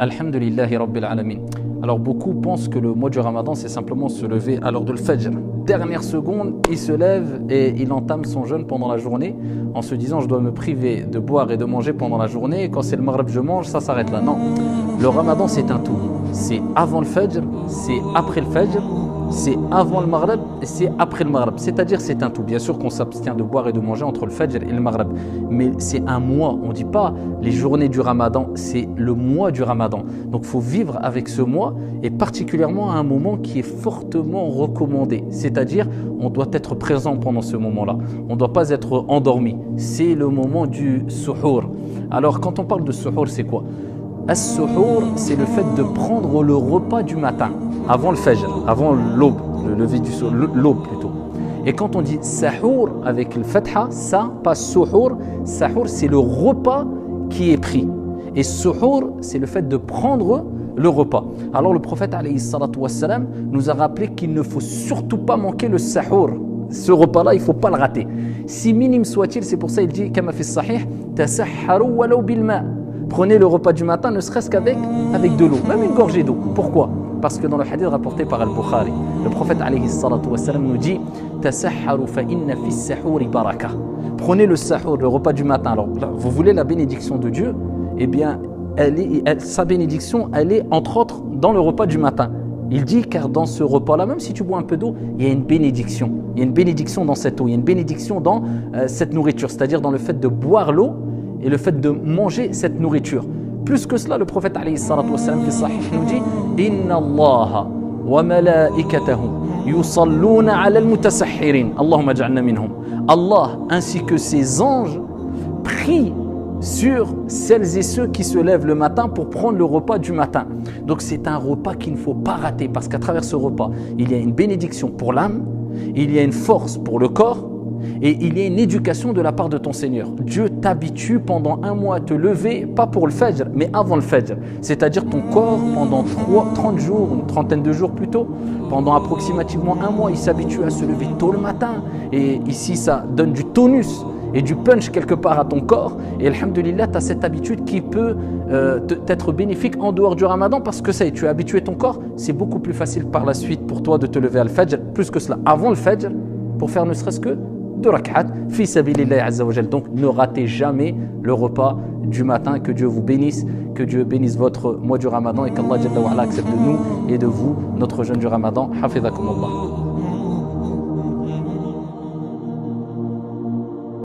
Alhamdulillahi Rabbil Alamin. Alors beaucoup pensent que le mois du Ramadan c'est simplement se lever à l'heure de l'Fajr. Dernière seconde, il se lève et il entame son jeûne pendant la journée en se disant je dois me priver de boire et de manger pendant la journée et quand c'est le Maghrib je mange, ça s'arrête là. Non, le Ramadan c'est un tout. C'est avant le Fajr, c'est après le Fajr, c'est avant le Maghrib et c'est après le Maghrib. C'est-à-dire c'est un tout. Bien sûr qu'on s'abstient de boire et de manger entre le Fajr et le Maghrib. Mais c'est un mois. On ne dit pas les journées du Ramadan, c'est le mois du Ramadan. Donc il faut vivre avec ce mois et particulièrement à un moment qui est fortement recommandé. C'est-à-dire on doit être présent pendant ce moment-là. On ne doit pas être endormi. C'est le moment du suhour. Alors quand on parle de suhour, c'est quoi ? As-suhour, c'est le fait de prendre le repas du matin, avant le fajr, avant l'aube, le lever du soleil, l'aube plutôt. Et quand on dit sahour avec le fatha, ça, pas suhour, sahour c'est le repas qui est pris. Et suhour, c'est le fait de prendre le repas. Alors le prophète alayhi salatu wassalam nous a rappelé qu'il ne faut surtout pas manquer le sahour. Ce repas-là, il ne faut pas le rater. Si minime soit-il, c'est pour ça qu'il dit, kama fi sahih, tasahharu walau bil ma'. Prenez le repas du matin, ne serait-ce qu'avec de l'eau, même une gorgée d'eau. Pourquoi ? Parce que dans le hadith rapporté par Al-Bukhari, le prophète alayhi salatu wassalam nous dit tasahharu fa inna fi sahuri baraka. Prenez le sahur, le repas du matin. Alors là, vous voulez la bénédiction de Dieu ? Eh bien, sa bénédiction, elle est entre autres dans le repas du matin. Il dit car dans ce repas-là, même si tu bois un peu d'eau, il y a une bénédiction. Il y a une bénédiction dans cette eau, il y a une bénédiction dans cette nourriture, c'est-à-dire dans le fait de boire l'eau et le fait de manger cette nourriture. Plus que cela, le prophète alayhi salatu wassalam fi sahih nous dit Inna Allaha wa malaikatahu yusalluna ala al-mutasahhirin. Allahumma ja'alna minhum. Allah ainsi que ses anges prient sur celles et ceux qui se lèvent le matin pour prendre le repas du matin. Donc c'est un repas qu'il ne faut pas rater parce qu'à travers ce repas, il y a une bénédiction pour l'âme, il y a une force pour le corps et il y a une éducation de la part de ton Seigneur. Dieu t'habitue pendant un mois à te lever, pas pour le Fajr, mais avant le Fajr. C'est-à-dire ton corps, pendant 30 jours, une trentaine de jours plutôt, pendant approximativement un mois, il s'habitue à se lever tôt le matin. Et ici, ça donne du tonus et du punch quelque part à ton corps. Et alhamdoulilah, tu as cette habitude qui peut t'être bénéfique en dehors du Ramadan parce que ça y est, tu as habitué ton corps. C'est beaucoup plus facile par la suite pour toi de te lever à le Fajr, plus que cela, avant le Fajr, pour faire ne serait-ce que 2 rak'at fi sabilillah azza wa jal. Donc ne ratez jamais le repas du matin. Que Dieu vous bénisse, que Dieu bénisse votre mois du Ramadan et qu'Allah Jalla wa Ala accepte de nous et de vous notre jeûne du Ramadan. Hafidhakumullah.